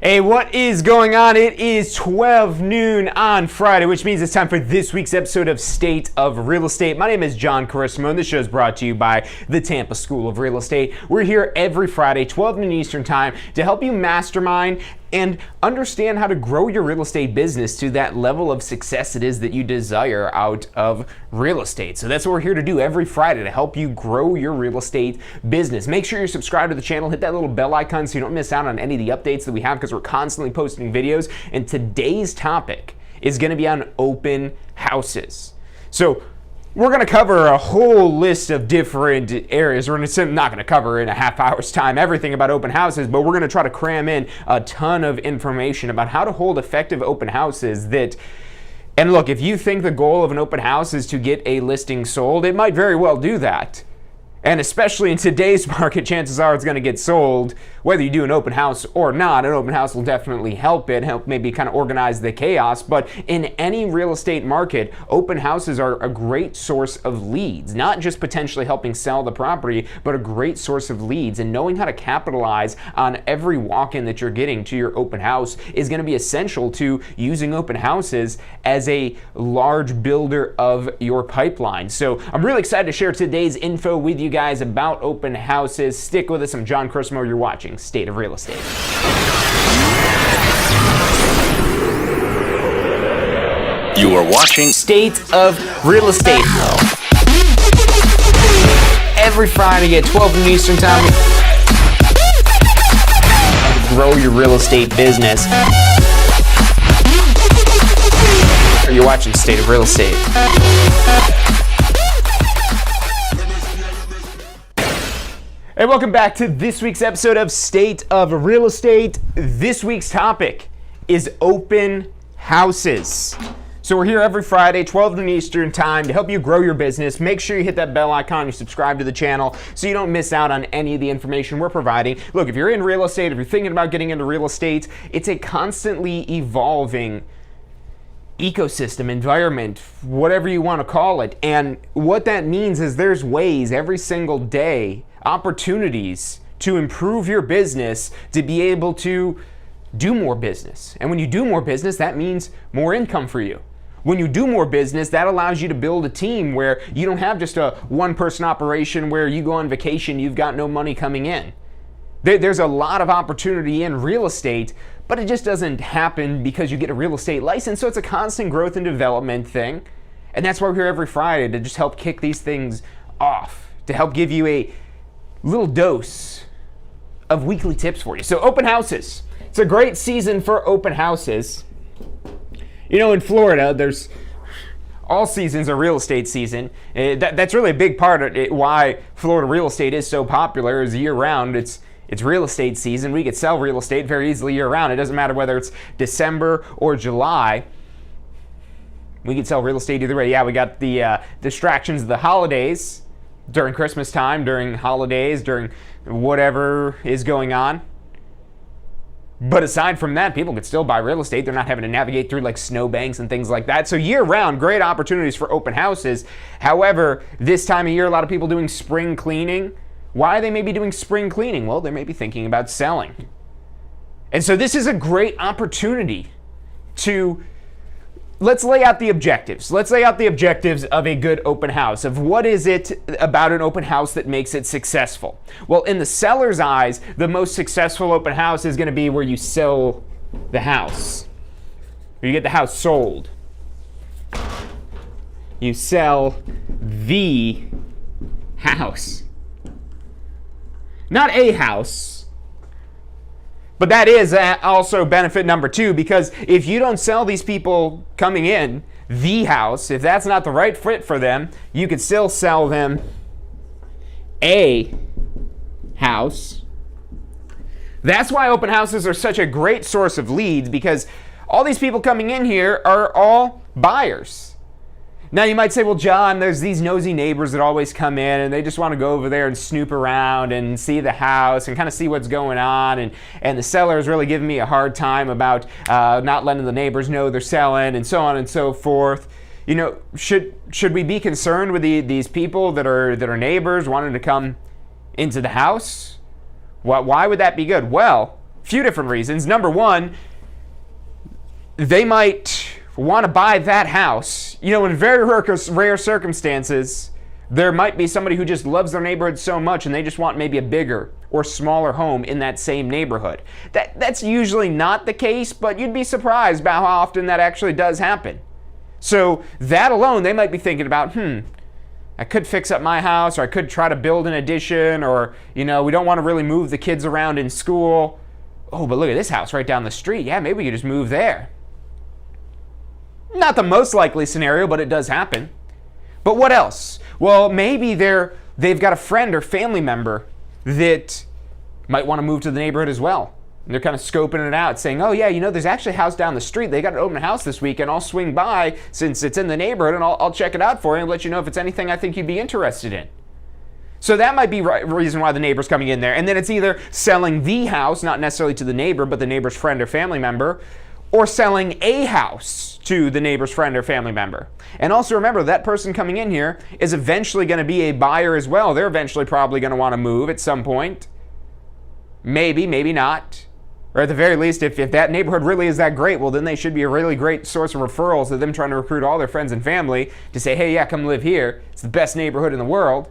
Hey, what is going on? It is 12 noon on Friday, which means it's time for this week's episode of State of Real Estate. My name is John Carissimo, and this show is brought to you by the Tampa School of Real Estate. We're here every Friday, 12 noon Eastern time, to help you mastermind and understand how to grow your real estate business to that level of success it is that you desire out of real estate. So that's what we're here to do every Friday, to help you grow your real estate business. Make sure you're subscribed to the channel, hit that little bell icon so you don't miss out on any of the updates that we have, because we're constantly posting videos. And today's topic is going to be on open houses. So we're going to cover a whole list of different areas. We're not going to cover in a half hour's time everything about open houses, but we're going to try to cram in a ton of information about how to hold effective open houses and look, if you think the goal of an open house is to get a listing sold, it might very well do that. And especially in today's market, chances are it's going to get sold, whether you do an open house or not. An open house will definitely help maybe kind of organize the chaos. But in any real estate market, open houses are a great source of leads, not just potentially helping sell the property, but a great source of leads. And knowing how to capitalize on every walk-in that you're getting to your open house is going to be essential to using open houses as a large builder of your pipeline. So I'm really excited to share today's info with you guys about open houses. Stick with us. I'm John Carissimo. You're watching State of Real Estate. You are watching State of Real Estate. Every Friday at 12 noon Eastern time. Grow your real estate business. You're watching State of Real Estate. Hey, welcome back to this week's episode of State of Real Estate. This week's topic is open houses. So we're here every Friday, 12 noon Eastern time, to help you grow your business. Make sure you hit that bell icon, you subscribe to the channel so you don't miss out on any of the information we're providing. Look, if you're in real estate, if you're thinking about getting into real estate, it's a constantly evolving ecosystem, environment, whatever you want to call it. And what that means is there's ways every single day, opportunities to improve your business, to be able to do more business. And when you do more business, that means more income for you. When you do more business, that allows you to build a team where you don't have just a one-person operation where you go on vacation, you've got no money coming in. There's a lot of opportunity in real estate, but it just doesn't happen because you get a real estate license. So it's a constant growth and development thing. And that's why we're here every Friday, to just help kick these things off, to help give you a little dose of weekly tips for you. So open houses. It's a great season for open houses. You know, in Florida, there's all seasons are real estate season. That's really a big part of it, why Florida real estate is so popular, is year round. It's real estate season. We could sell real estate very easily year round. It doesn't matter whether it's December or July. We could sell real estate either way. Yeah, we got the distractions of the holidays, during Christmas time, during holidays, during whatever is going on. But aside from that, people could still buy real estate. They're not having to navigate through like snowbanks and things like that. So year round, great opportunities for open houses. However, this time of year, a lot of people doing spring cleaning. Why they may be doing spring cleaning? Well, they may be thinking about selling. And so this is a great opportunity to let's lay out the objectives. Let's lay out the objectives of a good open house, of what is it about an open house that makes it successful. Well, in the seller's eyes, the most successful open house is going to be where you sell the house, where you get the house sold. You sell the house. Not a house. But that is also benefit number two, because if you don't sell these people coming in the house, if that's not the right fit for them, you could still sell them a house. That's why open houses are such a great source of leads, because all these people coming in here are all buyers. Now you might say, well, John, there's these nosy neighbors that always come in and they just want to go over there and snoop around and see the house and kind of see what's going on. And the seller is really giving me a hard time about not letting the neighbors know they're selling and so on and so forth. You know, should we be concerned with these people that are neighbors wanting to come into the house? Why would that be good? Well, few different reasons. Number one, they might want to buy that house. You know, in very rare circumstances, there might be somebody who just loves their neighborhood so much and they just want maybe a bigger or smaller home in that same neighborhood. That's usually not the case, but you'd be surprised about how often that actually does happen. So that alone, they might be thinking about, I could fix up my house, or I could try to build an addition, or, we don't want to really move the kids around in school. Oh, but look at this house right down the street. Yeah, maybe we could just move there. Not the most likely scenario, but it does happen. But what else? Well, maybe they've got a friend or family member that might want to move to the neighborhood as well. And they're kind of scoping it out, saying, oh yeah, there's actually a house down the street. They got an open house this weekend. I'll swing by since it's in the neighborhood, and I'll check it out for you and let you know if it's anything I think you'd be interested in. So that might be reason why the neighbor's coming in there. And then it's either selling the house, not necessarily to the neighbor, but the neighbor's friend or family member, or selling a house to the neighbor's friend or family member. And also remember, that person coming in here is eventually going to be a buyer as well. They're eventually probably going to want to move at some point. Maybe, maybe not. Or at the very least, if that neighborhood really is that great, well, then they should be a really great source of referrals to them trying to recruit all their friends and family to say, hey, yeah, come live here. It's the best neighborhood in the world.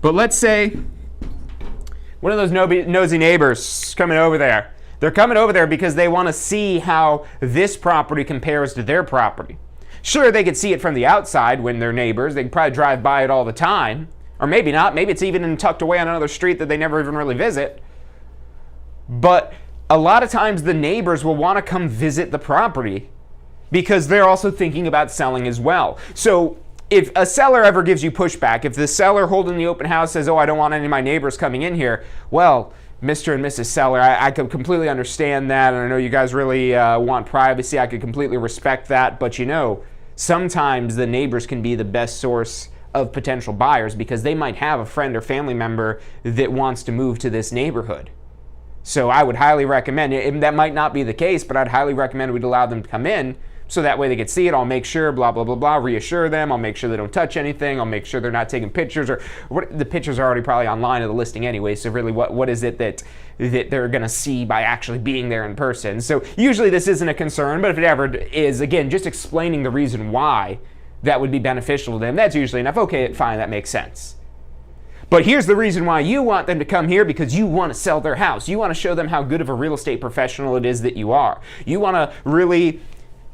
But let's say one of those nosy neighbors coming over there. They're coming over there because they want to see how this property compares to their property. Sure, they could see it from the outside when they're neighbors. They could probably drive by it all the time. Or maybe not. Maybe it's even tucked away on another street that they never even really visit. But a lot of times the neighbors will want to come visit the property because they're also thinking about selling as well. So if a seller ever gives you pushback, if the seller holding the open house says, oh, I don't want any of my neighbors coming in here, well, Mr. and Mrs. Seller, I could completely understand that, and I know you guys really want privacy. I could completely respect that, but sometimes the neighbors can be the best source of potential buyers because they might have a friend or family member that wants to move to this neighborhood. So I would highly recommend, that might not be the case, but I'd highly recommend we'd allow them to come in so that way they could see it. I'll make sure, blah, blah, blah, blah, reassure them. I'll make sure they don't touch anything. I'll make sure they're not taking pictures, or the pictures are already probably online of the listing anyway, so really what is it that they're going to see by actually being there in person? So usually this isn't a concern, but if it ever is, again, just explaining the reason why that would be beneficial to them, that's usually enough. Okay, fine, that makes sense. But here's the reason why you want them to come here, because you want to sell their house. You want to show them how good of a real estate professional it is that you are. You want to really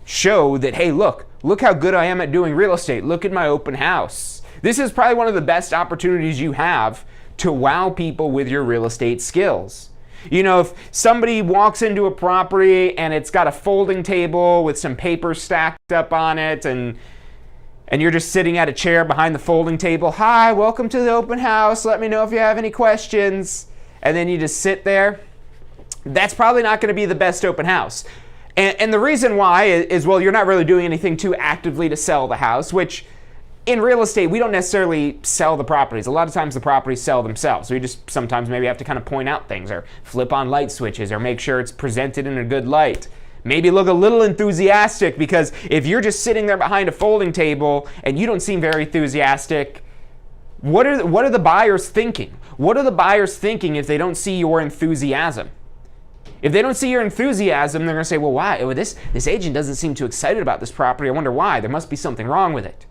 show that, hey, look how good I am at doing real estate. Look at my open house. This is probably one of the best opportunities you have to wow people with your real estate skills. If somebody walks into a property and it's got a folding table with some paper stacked up on it, and you're just sitting at a chair behind the folding table, hi, welcome to the open house, let me know if you have any questions, and then you just sit there, that's probably not going to be the best open house. And the reason why is, well, you're not really doing anything too actively to sell the house, which in real estate, we don't necessarily sell the properties. A lot of times the properties sell themselves. So you just sometimes maybe have to kind of point out things or flip on light switches or make sure it's presented in a good light. Maybe look a little enthusiastic, because if you're just sitting there behind a folding table and you don't seem very enthusiastic, what are the buyers thinking? What are the buyers thinking if they don't see your enthusiasm? If they don't see your enthusiasm, they're going to say, well, why? Well, this agent doesn't seem too excited about this property. I wonder why. There must be something wrong with it.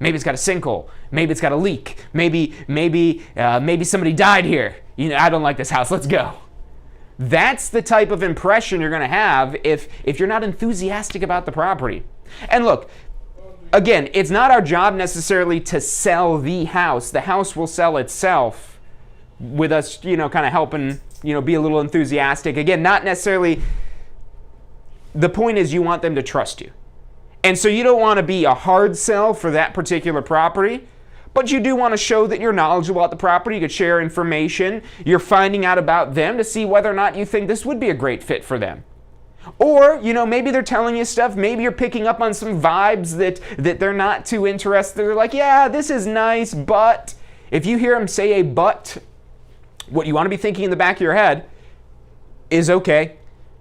Maybe it's got a sinkhole. Maybe it's got a leak. Maybe somebody died here. I don't like this house. Let's go. That's the type of impression you're going to have if you're not enthusiastic about the property. And look, again, it's not our job necessarily to sell the house. The house will sell itself with us, kind of helping, be a little enthusiastic. Again, not necessarily, the point is you want them to trust you. And so you don't want to be a hard sell for that particular property, but you do want to show that you're knowledgeable about the property. You could share information. You're finding out about them to see whether or not you think this would be a great fit for them. Or, maybe they're telling you stuff. Maybe you're picking up on some vibes that they're not too interested. They're like, yeah, this is nice, but if you hear them say a but, what you want to be thinking in the back of your head is, okay,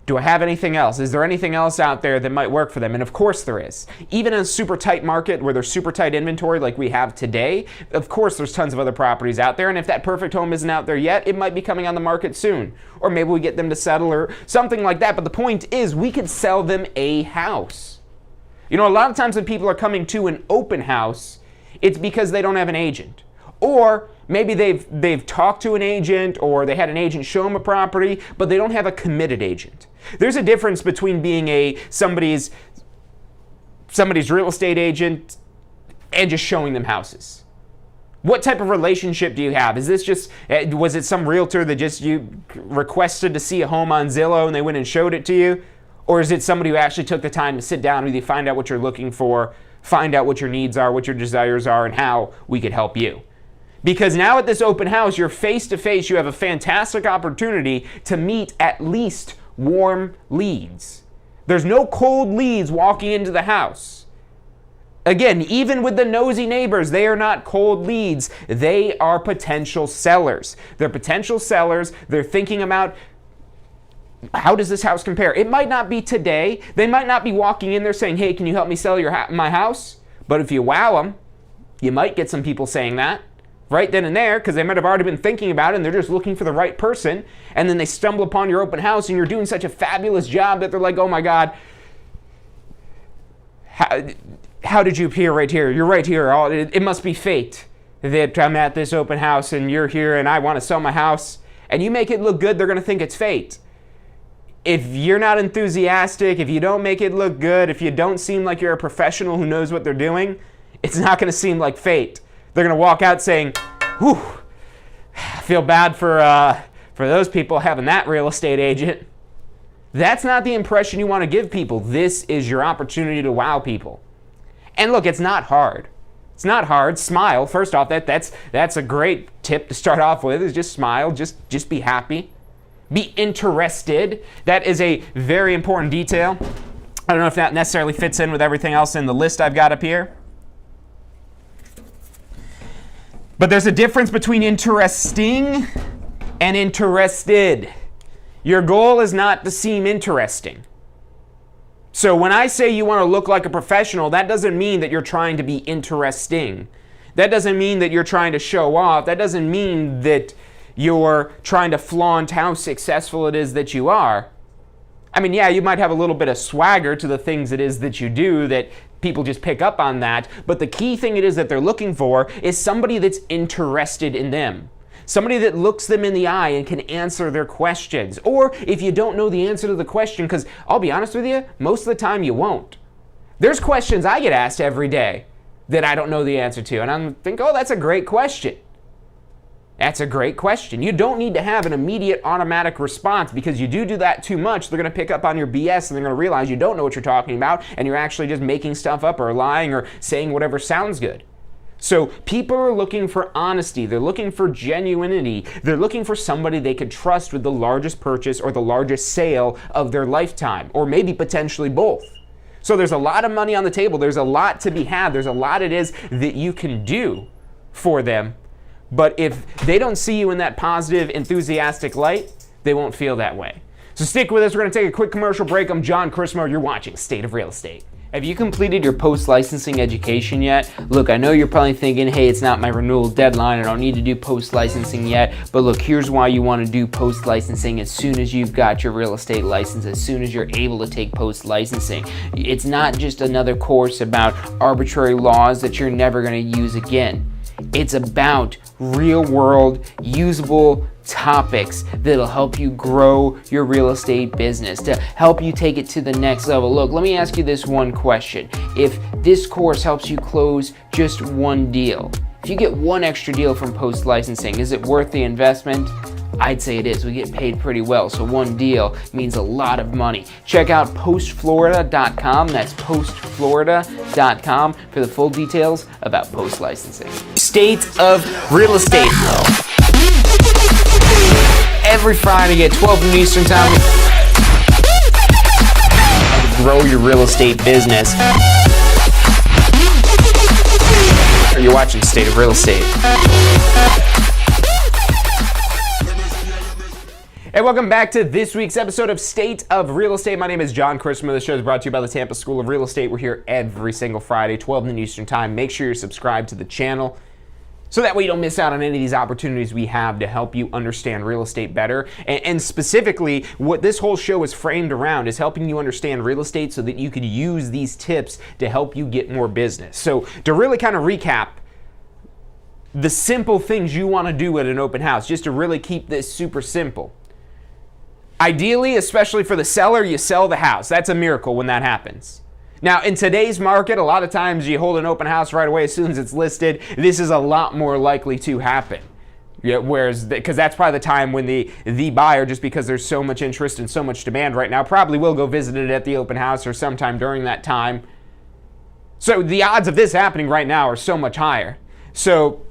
Do I have anything else? Is there anything else out there that might work for them? And of course there is. Even in a super tight market where there's super tight inventory like we have today, of course there's tons of other properties out there. And if that perfect home isn't out there yet, it might be coming on the market soon. Or maybe we get them to settle or something like that. But the point is, we could sell them a house. You know, a lot of times when people are coming to an open house, it's because they don't have an agent. Or maybe they've talked to an agent, or they had an agent show them a property, but they don't have a committed agent. There's a difference between being somebody's real estate agent and just showing them houses. What type of relationship do you have? Is this just, was it some realtor that just you requested to see a home on Zillow and they went and showed it to you? Or is it somebody who actually took the time to sit down with you, find out what you're looking for, find out what your needs are, what your desires are, and how we could help you? Because now at this open house, you're face to face, you have a fantastic opportunity to meet at least warm leads. There's no cold leads walking into the house. Again, even with the nosy neighbors, they are not cold leads. They are potential sellers. They're potential sellers. They're thinking about, how does this house compare? It might not be today. They might not be walking in there saying, hey, can you help me sell my house? But if you wow them, you might get some people saying that right then and there, because they might have already been thinking about it and they're just looking for the right person, and then they stumble upon your open house and you're doing such a fabulous job that they're like, oh my God, how did you appear right here? You're right here. It must be fate that I'm at this open house and you're here and I want to sell my house. And you make it look good, they're going to think it's fate. If you're not enthusiastic, if you don't make it look good, if you don't seem like you're a professional who knows what they're doing, it's not going to seem like fate. They're going to walk out saying, whew, I feel bad for those people having that real estate agent. That's not the impression you want to give people. This is your opportunity to wow people. And look, it's not hard. It's not hard. Smile. First off, that's a great tip to start off with, is just smile. Just be happy. Be interested. That is a very important detail. I don't know if that necessarily fits in with everything else in the list I've got up here. But there's a difference between interesting and interested. Your goal is not to seem interesting. So when I say you want to look like a professional, that doesn't mean that you're trying to be interesting. That doesn't mean that you're trying to show off. That doesn't mean that you're trying to flaunt how successful it is that you are. I mean, yeah, you might have a little bit of swagger to the things it is that you do that people just pick up on that, but the key thing it is that they're looking for is somebody that's interested in them. Somebody that looks them in the eye and can answer their questions. Or if you don't know the answer to the question, because I'll be honest with you, most of the time you won't. There's questions I get asked every day that I don't know the answer to, and I'm thinking, oh, that's a great question. That's a great question. You don't need to have an immediate automatic response, because you do that too much, they're going to pick up on your BS and they're going to realize you don't know what you're talking about and you're actually just making stuff up or lying or saying whatever sounds good. So people are looking for honesty. They're looking for genuinity. They're looking for somebody they could trust with the largest purchase or the largest sale of their lifetime, or maybe potentially both. So there's a lot of money on the table. There's a lot to be had. There's a lot it is that you can do for them. But if they don't see you in that positive, enthusiastic light, they won't feel that way. So stick with us. We're going to take a quick commercial break. I'm John Crismo. You're watching State of Real Estate. Have you completed your post-licensing education yet? Look, I know you're probably thinking, hey, it's not my renewal deadline. I don't need to do post-licensing yet. But look, here's why you want to do post-licensing as soon as you've got your real estate license, as soon as you're able to take post-licensing. It's not just another course about arbitrary laws that you're never going to use again. It's about real-world, usable topics that'll help you grow your real estate business, to help you take it to the next level. Look, let me ask you this one question. If this course helps you close just one deal, if you get one extra deal from post-licensing, is it worth the investment? I'd say it is. We get paid pretty well, so one deal means a lot of money. Check out postflorida.com. That's postflorida.com for the full details about post-licensing. State of Real Estate. Every Friday at 12 noon Eastern Time. Grow your real estate business. You're watching State of Real Estate. Hey, welcome back to this week's episode of State of Real Estate. My name is John Christopher. The show is brought to you by the Tampa School of Real Estate. We're here every single Friday, 12 noon Eastern Time. Make sure you're subscribed to the channel so that way you don't miss out on any of these opportunities we have to help you understand real estate better. And specifically, what this whole show is framed around is helping you understand real estate so that you could use these tips to help you get more business. So to really kind of recap, the simple things you want to do at an open house, just to really keep this super simple. Ideally, especially for the seller, you sell the house. That's a miracle when that happens. Now, in today's market, a lot of times you hold an open house right away as soon as it's listed. This is a lot more likely to happen. Yeah, because that's probably the time when the buyer, just because there's so much interest and so much demand right now, probably will go visit it at the open house or sometime during that time. So the odds of this happening right now are so much higher. So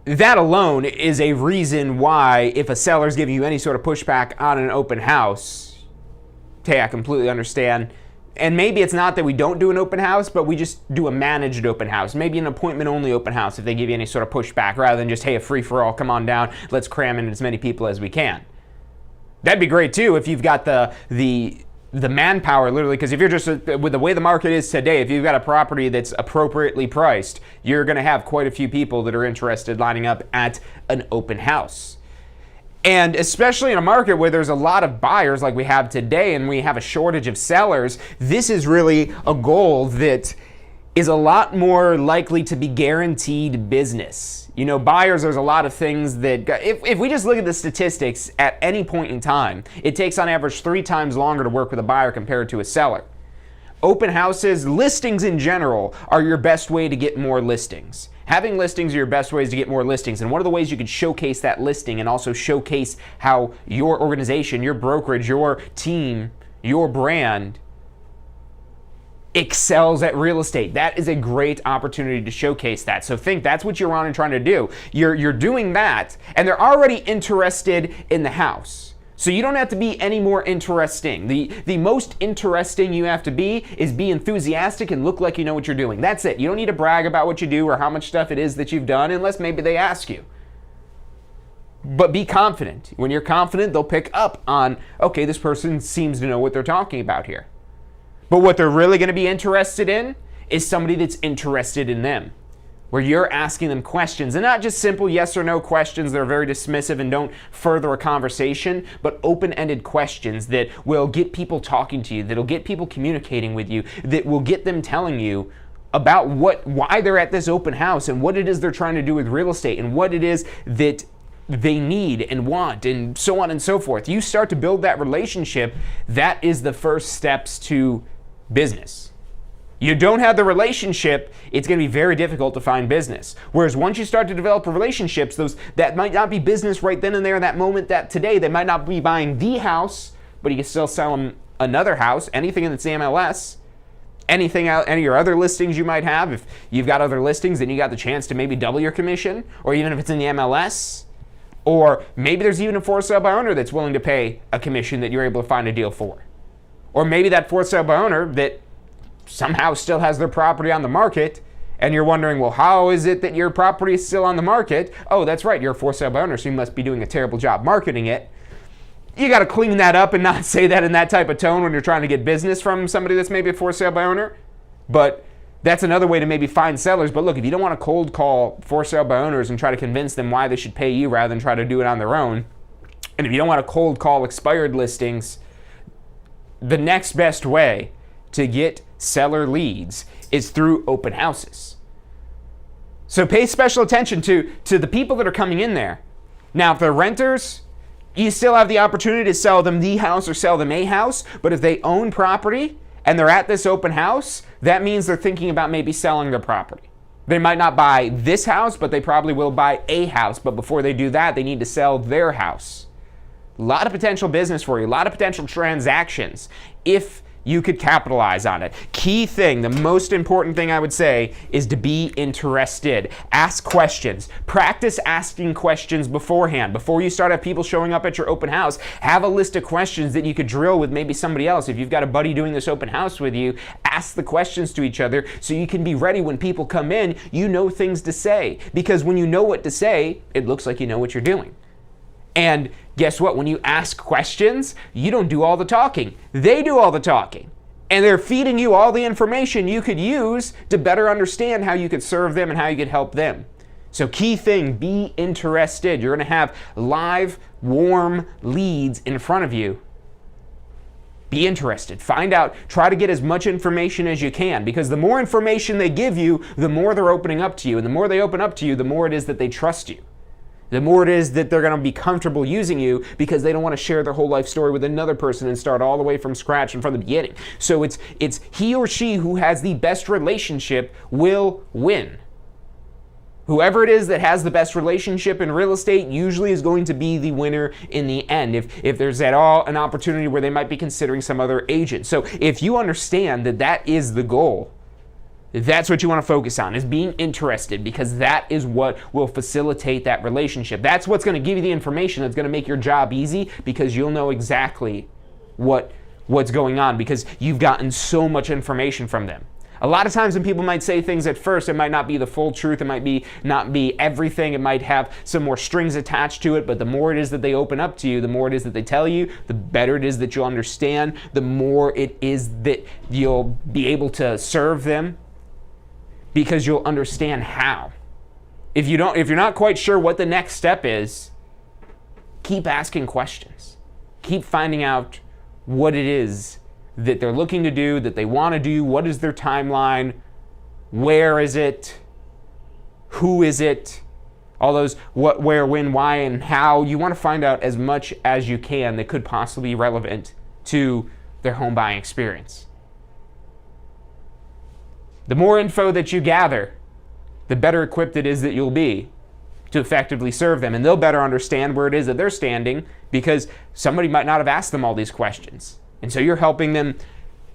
that alone is a reason why, if a seller's giving you any sort of pushback on an open house, hey, I completely understand. And maybe it's not that we don't do an open house, but we just do a managed open house. Maybe an appointment-only open house if they give you any sort of pushback, rather than just, hey, a free-for-all, come on down, let's cram in as many people as we can. That'd be great, too, if you've got the manpower, literally, because if you're just, with the way the market is today, if you've got a property that's appropriately priced, you're going to have quite a few people that are interested lining up at an open house. And especially in a market where there's a lot of buyers like we have today and we have a shortage of sellers, this is really a goal that is a lot more likely to be guaranteed business. You know, buyers, there's a lot of things that, if we just look at the statistics at any point in time, it takes on average 3 times longer to work with a buyer compared to a seller. Open houses, listings in general, are your best way to get more listings. Having listings are your best ways to get more listings. And one of the ways you can showcase that listing and also showcase how your organization, your brokerage, your team, your brand excels at real estate. That is a great opportunity to showcase that. So think that's what you're on and trying to do. You're doing that, and they're already interested in the house. So you don't have to be any more interesting. The most interesting you have to be is be enthusiastic and look like you know what you're doing. That's it. You don't need to brag about what you do or how much stuff it is that you've done unless maybe they ask you. But be confident. When you're confident, they'll pick up on, okay, this person seems to know what they're talking about here. But what they're really going to be interested in is somebody that's interested in them, where you're asking them questions, and not just simple yes or no questions that are very dismissive and don't further a conversation, but open-ended questions that will get people talking to you, that'll get people communicating with you, that will get them telling you about why they're at this open house and what it is they're trying to do with real estate and what it is that they need and want, and so on and so forth. You start to build that relationship. That is the first steps to business. You don't have the relationship, it's going to be very difficult to find business. Whereas once you start to develop relationships, that might not be business right then and there in that moment, that today they might not be buying the house, but you can still sell them another house, anything in the MLS, anything out, any of your other listings you might have. If you've got other listings, then you got the chance to maybe double your commission, or even if it's in the MLS, or maybe there's even a for sale by owner that's willing to pay a commission that you're able to find a deal for. Or maybe that for sale by owner that somehow still has their property on the market, and you're wondering, well, how is it that your property is still on the market? Oh, that's right, you're a for sale by owner, so you must be doing a terrible job marketing it. You got to clean that up and not say that in that type of tone when you're trying to get business from somebody that's maybe a for sale by owner. But that's another way to maybe find sellers. But look, if you don't want to cold call for sale by owners and try to convince them why they should pay you rather than try to do it on their own, and if you don't want to cold call expired listings, the next best way to get seller leads is through open houses. So pay special attention to the people that are coming in there. Now, if they're renters, you still have the opportunity to sell them the house or sell them a house, but if they own property and they're at this open house, that means they're thinking about maybe selling their property. They might not buy this house, but they probably will buy a house, but before they do that, they need to sell their house. A lot of potential business for you, a lot of potential transactions if you could capitalize on it. Key thing, the most important thing I would say is to be interested. Ask questions. Practice asking questions beforehand. Before you start have people showing up at your open house, have a list of questions that you could drill with maybe somebody else. If you've got a buddy doing this open house with you, ask the questions to each other so you can be ready when people come in, you know things to say. Because when you know what to say, it looks like you know what you're doing. And guess what? When you ask questions, you don't do all the talking. They do all the talking. And they're feeding you all the information you could use to better understand how you could serve them and how you could help them. So key thing, be interested. You're going to have live, warm leads in front of you. Be interested. Find out. Try to get as much information as you can, because the more information they give you, the more they're opening up to you. And the more they open up to you, the more it is that they trust you. The more it is that they're going to be comfortable using you, because they don't want to share their whole life story with another person and start all the way from scratch and from the beginning. So it's he or she who has the best relationship will win. Whoever it is that has the best relationship in real estate usually is going to be the winner in the end, if there's at all an opportunity where they might be considering some other agent. So if you understand that that is the goal, that's what you want to focus on, is being interested, because that is what will facilitate that relationship. That's what's going to give you the information that's going to make your job easy, because you'll know exactly what's going on, because you've gotten so much information from them. A lot of times when people might say things at first, it might not be the full truth, it might not be everything, it might have some more strings attached to it, but the more it is that they open up to you, the more it is that they tell you, the better it is that you'll understand, the more it is that you'll be able to serve them, because you'll understand how. If you're not quite sure what the next step is, keep asking questions. Keep finding out what it is that they're looking to do, that they want to do. What is their timeline? Where is it? Who is it? All those what, where, when, why, and how. You want to find out as much as you can that could possibly be relevant to their home buying experience. The more info that you gather, the better equipped it is that you'll be to effectively serve them. And they'll better understand where it is that they're standing, because somebody might not have asked them all these questions. And so you're helping them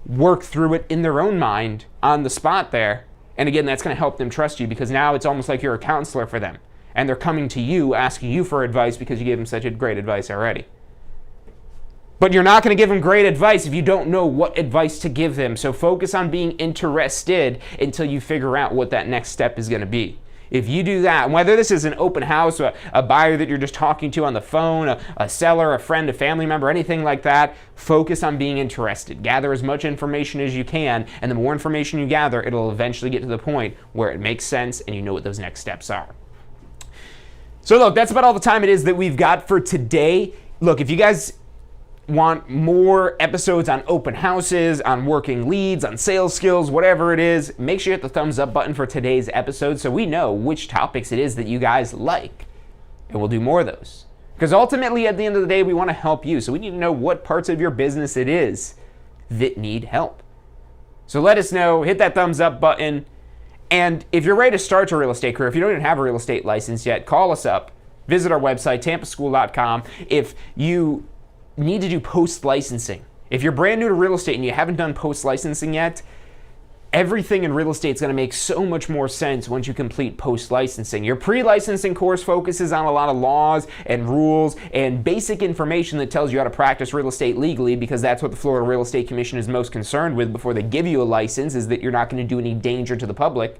work through it in their own mind on the spot there. And again, that's going to help them trust you, because now it's almost like you're a counselor for them. And they're coming to you, asking you for advice because you gave them such a great advice already. But you're not going to give them great advice if you don't know what advice to give them. So focus on being interested until you figure out what that next step is going to be. If you do that, whether this is an open house, a buyer that you're just talking to on the phone, a seller, a friend, a family member, anything like that, focus on being interested. Gather as much information as you can, and the more information you gather, it'll eventually get to the point where it makes sense and you know what those next steps are. So look, that's about all the time it is that we've got for today. Look, if you guys want more episodes on open houses, on working leads, on sales skills, whatever it is, make sure you hit the thumbs up button for today's episode so we know which topics it is that you guys like, and we'll do more of those. Because ultimately, at the end of the day, we want to help you, so we need to know what parts of your business it is that need help. So let us know, hit that thumbs up button, and if you're ready to start your real estate career, if you don't even have a real estate license yet, call us up, visit our website, tampaschool.com. If you need to do post-licensing. If you're brand new to real estate and you haven't done post-licensing yet, everything in real estate is going to make so much more sense once you complete post-licensing. Your pre-licensing course focuses on a lot of laws and rules and basic information that tells you how to practice real estate legally, because that's what the Florida Real Estate Commission is most concerned with before they give you a license, is that you're not going to do any danger to the public.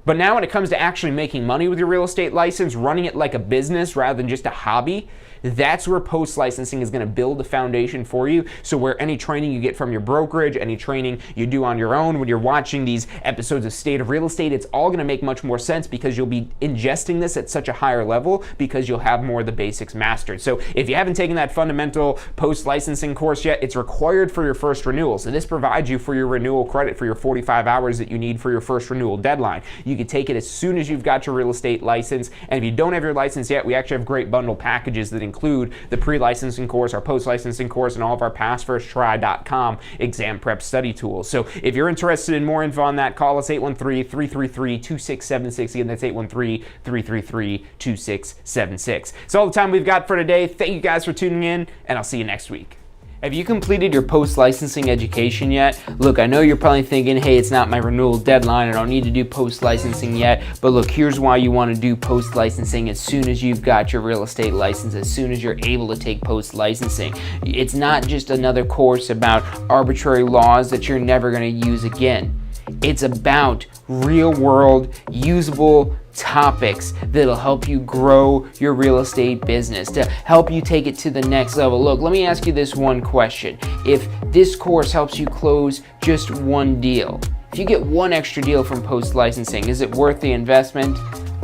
But now when it comes to actually making money with your real estate license, running it like a business rather than just a hobby, that's where post-licensing is going to build the foundation for you. So where any training you get from your brokerage, any training you do on your own, when you're watching these episodes of State of Real Estate, it's all going to make much more sense, because you'll be ingesting this at such a higher level, because you'll have more of the basics mastered. So if you haven't taken that fundamental post-licensing course yet, it's required for your first renewal. So this provides you for your renewal credit for your 45 hours that you need for your first renewal deadline. You can take it as soon as you've got your real estate license. And if you don't have your license yet, we actually have great bundle packages that include the pre-licensing course, our post-licensing course, and all of our PassFirstTry.com exam prep study tools. So if you're interested in more info on that, call us 813-333-2676. Again, that's 813-333-2676. That's all the time we've got for today. Thank you guys for tuning in, and I'll see you next week. Have you completed your post-licensing education yet? Look, I know you're probably thinking, hey, it's not my renewal deadline, I don't need to do post-licensing yet, but look, here's why you want to do post-licensing as soon as you've got your real estate license, as soon as you're able to take post-licensing. It's not just another course about arbitrary laws that you're never going to use again. It's about real-world, usable topics that'll help you grow your real estate business, to help you take it to the next level. Look, let me ask you this one question. If this course helps you close just one deal, if you get one extra deal from Post Licensing, is it worth the investment?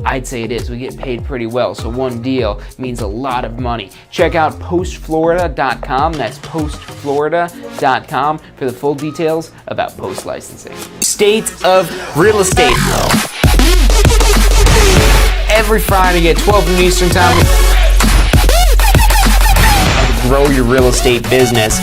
I'd say it is. We get paid pretty well, so one deal means a lot of money. Check out postflorida.com. That's postflorida.com for the full details about Post Licensing. State of Real Estate. Every Friday at 12 noon Eastern Time. Grow your real estate business.